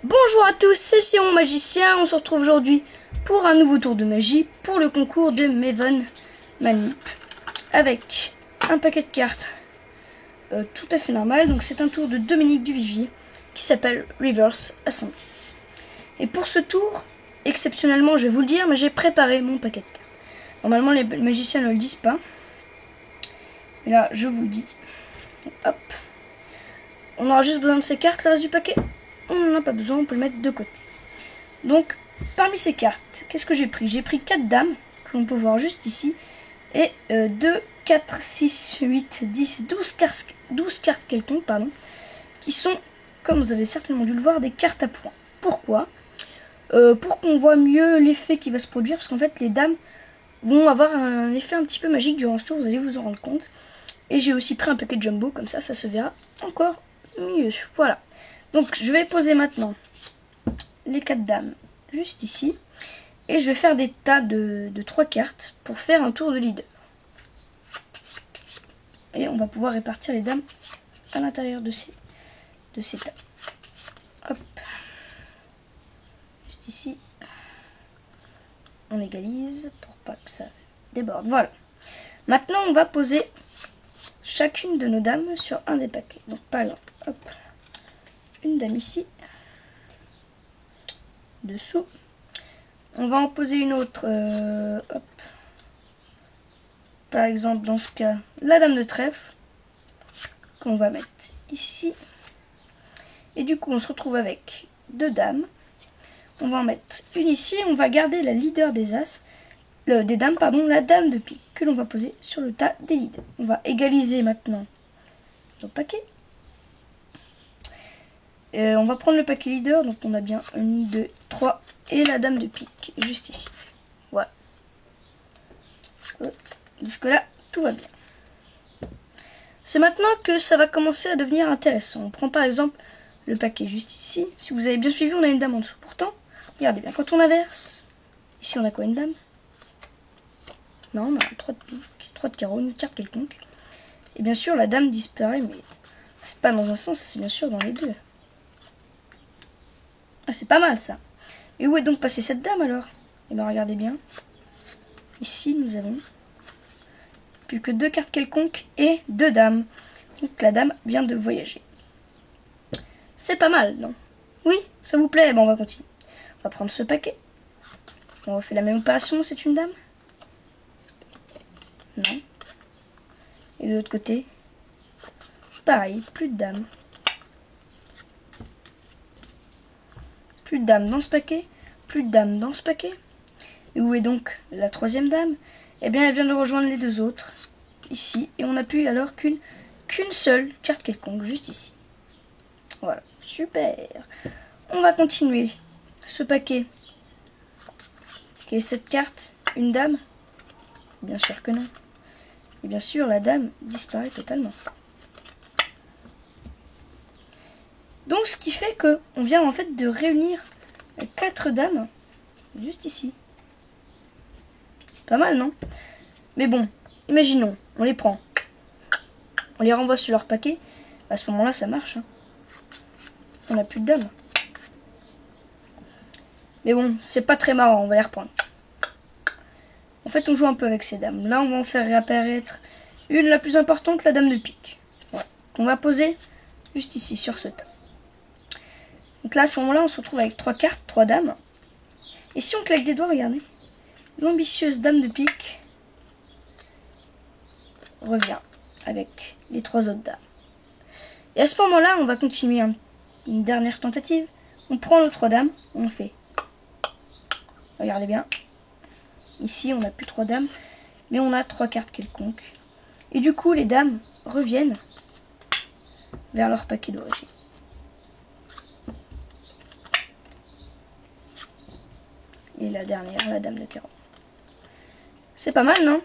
Bonjour à tous, c'est Sion Magicien. On se retrouve aujourd'hui pour un nouveau tour de magie pour le concours de Maven Manip avec un paquet de cartes tout à fait normal. Donc c'est un tour de Dominique Duvivier qui s'appelle Reverse Assembly. Et pour ce tour, exceptionnellement, je vais vous le dire, mais j'ai préparé mon paquet de cartes. Normalement les magiciens ne le disent pas. Et là, je vous le dis. Hop. On aura juste besoin de ces cartes, le reste du paquet, on n'en a pas besoin, on peut le mettre de côté. Donc, parmi ces cartes, qu'est-ce que j'ai pris? J'ai pris 4 dames, que l'on peut voir juste ici, et 2, 4, 6, 8, 10, 12 cartes quelconques, pardon, qui sont, comme vous avez certainement dû le voir, des cartes à points. Pourquoi? Pour qu'on voit mieux l'effet qui va se produire, parce qu'en fait, les dames vont avoir un effet un petit peu magique durant ce tour, vous allez vous en rendre compte. Et j'ai aussi pris un paquet de jumbo, comme ça se verra encore mieux. Voilà. Donc je vais poser maintenant les 4 dames juste ici. Et je vais faire des tas de 3 cartes pour faire un tour de leader. Et on va pouvoir répartir les dames à l'intérieur de ces tas. Hop. Juste ici. On égalise pour pas que ça déborde. Voilà. Maintenant on va poser chacune de nos dames sur un des paquets. Donc par exemple, hop, une dame ici, dessous. On va en poser une autre, hop, par exemple dans ce cas, la dame de trèfle, qu'on va mettre ici. Et du coup on se retrouve avec 2 dames. On va en mettre une ici, on va garder la leader des as. Des dames, pardon, la dame de pique que l'on va poser sur le tas des leaders. On va égaliser maintenant nos paquets. On va prendre le paquet leader, donc on a bien 1, 2, 3 et la dame de pique juste ici. Voilà. Jusque là, tout va bien. C'est maintenant que ça va commencer à devenir intéressant. On prend par exemple le paquet juste ici. Si vous avez bien suivi, on a une dame en dessous. Pourtant, regardez bien, quand on inverse, ici on a quoi, une dame? Non, on a 3 de pique, 3 de carreau, une carte quelconque. Et bien sûr, la dame disparaît, mais c'est pas dans un sens, c'est bien sûr dans les deux. Ah, c'est pas mal ça. Et où est donc passée cette dame alors? Eh bien, regardez bien. Ici, nous avons plus que 2 cartes quelconques et 2 dames. Donc la dame vient de voyager. C'est pas mal, non? Oui, ça vous plaît? Bon, on va continuer. On va prendre ce paquet. On refait la même opération, c'est une dame? Non. Et de l'autre côté, pareil, plus de dames. Plus de dames dans ce paquet, plus de dames dans ce paquet. Et où est donc la 3e dame? Eh bien, elle vient de rejoindre les 2 autres, ici. Et on n'a plus alors qu'une seule carte quelconque, juste ici. Voilà, super. On va continuer ce paquet. Quelle est cette carte? Une dame? Bien sûr que non. Et bien sûr, la dame disparaît totalement. Donc, ce qui fait que on vient en fait de réunir 4 dames juste ici. Pas mal, non? Mais bon, imaginons, on les prend. On les renvoie sur leur paquet. À ce moment-là, ça marche. Hein. On n'a plus de dames. Mais bon, c'est pas très marrant, on va les reprendre. En fait, on joue un peu avec ces dames. Là, on va en faire réapparaître une, la plus importante, la dame de pique. Voilà. Qu'on va poser juste ici, sur ce tas. Donc là, à ce moment-là, on se retrouve avec 3 cartes, 3 dames. Et si on claque des doigts, regardez. L'ambitieuse dame de pique revient avec les 3 autres dames. Et à ce moment-là, on va continuer une dernière tentative. On prend nos 3 dames, on fait. Regardez bien. Ici, on n'a plus 3 dames, mais on a 3 cartes quelconques. Et du coup, les dames reviennent vers leur paquet d'origine. Et la dernière, la dame de carreau. C'est pas mal, non?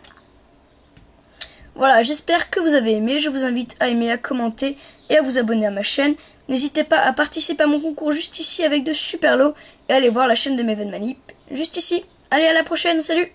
Voilà, j'espère que vous avez aimé. Je vous invite à aimer, à commenter et à vous abonner à ma chaîne. N'hésitez pas à participer à mon concours juste ici avec de super lots. Et à aller voir la chaîne de Maven Manip juste ici. Allez, à la prochaine, salut!